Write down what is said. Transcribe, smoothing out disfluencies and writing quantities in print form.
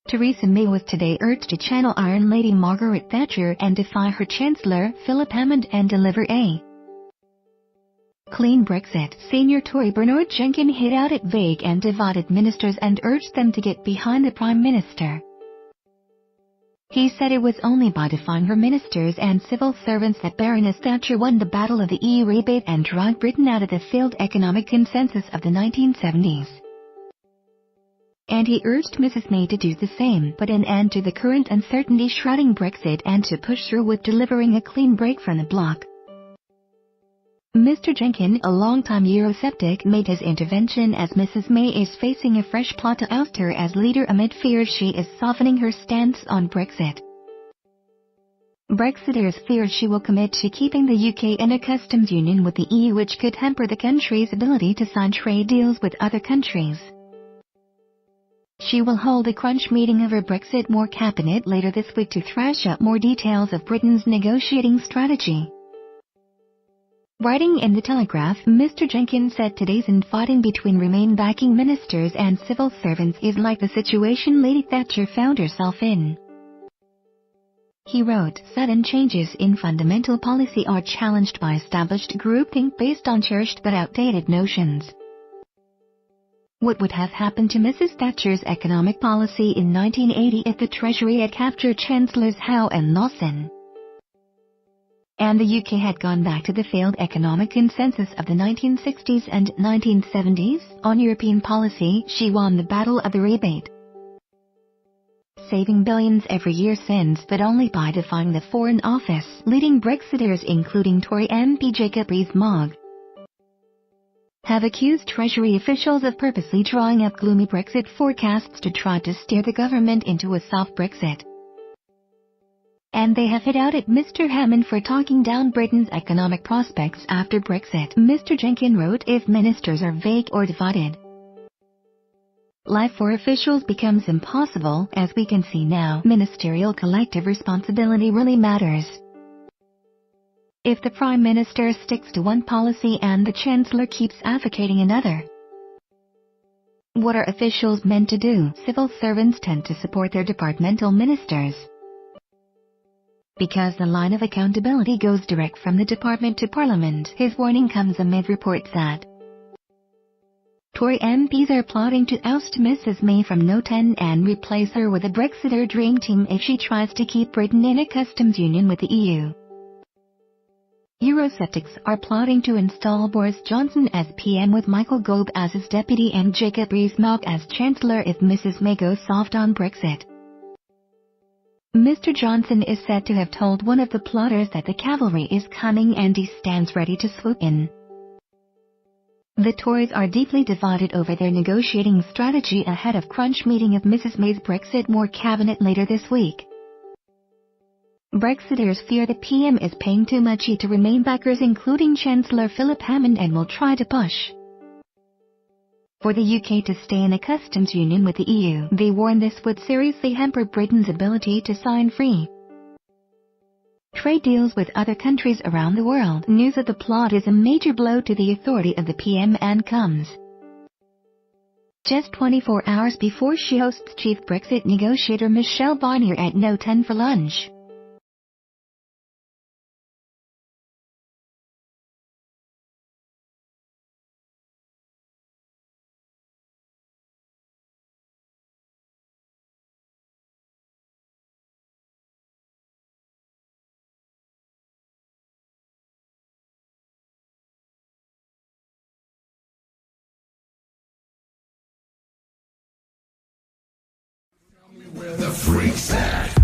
Theresa May was today urged to channel Iron Lady Margaret Thatcher and defy her Chancellor, Philip Hammond, and deliver a clean Brexit. Senior Tory Bernard Jenkins hit out at vague and divided ministers and urged them to get behind the Prime Minister. He said it was only by defying her ministers and civil servants that Baroness Thatcher won the battle of the EU rebate and dragged Britain out of the failed economic consensus of the 1970s. And he urged Mrs May to do the same, put an end to the current uncertainty shrouding Brexit and to push through with delivering a clean break from the bloc. Mr Jenkins, a longtime Eurosceptic, made his intervention as Mrs May is facing a fresh plot to oust her as leader amid fears she is softening her stance on Brexit. Brexiters fear she will commit to keeping the UK in a customs union with the EU, which could hamper the country's ability to sign trade deals with other countries. She will hold a crunch meeting of her Brexit More cabinet later this week to thrash out more details of Britain's negotiating strategy. Writing in The Telegraph, Mr Jenkins said today's infighting between Remain-backing ministers and civil servants is like the situation Lady Thatcher found herself in. He wrote, "Sudden changes in fundamental policy are challenged by established groupthink based on cherished but outdated notions. What would have happened to Mrs Thatcher's economic policy in 1980 if the Treasury had captured Chancellors Howe and Lawson? And the UK had gone back to the failed economic consensus of the 1960s and 1970s? On European policy, she won the battle of the rebate, saving billions every year since, but only by defying the Foreign Office. Leading Brexiters, including Tory MP Jacob Rees-Mogg, have accused Treasury officials of purposely drawing up gloomy Brexit forecasts to try to steer the government into a soft Brexit. And they have hit out at Mr Hammond for talking down Britain's economic prospects after Brexit." Mr Jenkins wrote, "If ministers are vague or divided, life for officials becomes impossible. As we can see now, ministerial collective responsibility really matters. If the Prime Minister sticks to one policy and the Chancellor keeps advocating another, what are officials meant to do?" Civil servants tend to support their departmental ministers, because the line of accountability goes direct from the department to Parliament. His warning comes amid reports that Tory MPs are plotting to oust Mrs May from No 10 and replace her with a Brexiter dream team if she tries to keep Britain in a customs union with the EU. Eurosceptics are plotting to install Boris Johnson as PM with Michael Gove as his deputy and Jacob Rees-Mogg as Chancellor if Mrs May goes soft on Brexit. Mr Johnson is said to have told one of the plotters that the cavalry is coming and he stands ready to swoop in. The Tories are deeply divided over their negotiating strategy ahead of crunch meeting of Mrs May's Brexit More cabinet later this week. Brexiters fear the PM is paying too much heed to Remain backers, including Chancellor Philip Hammond, and will try to push for the UK to stay in a customs union with the EU. They warn this would seriously hamper Britain's ability to sign free trade deals with other countries around the world. News of the plot is a major blow to the authority of the PM and comes just 24 hours before she hosts chief Brexit negotiator Michelle Barnier at No 10 for lunch. Where the freaks at?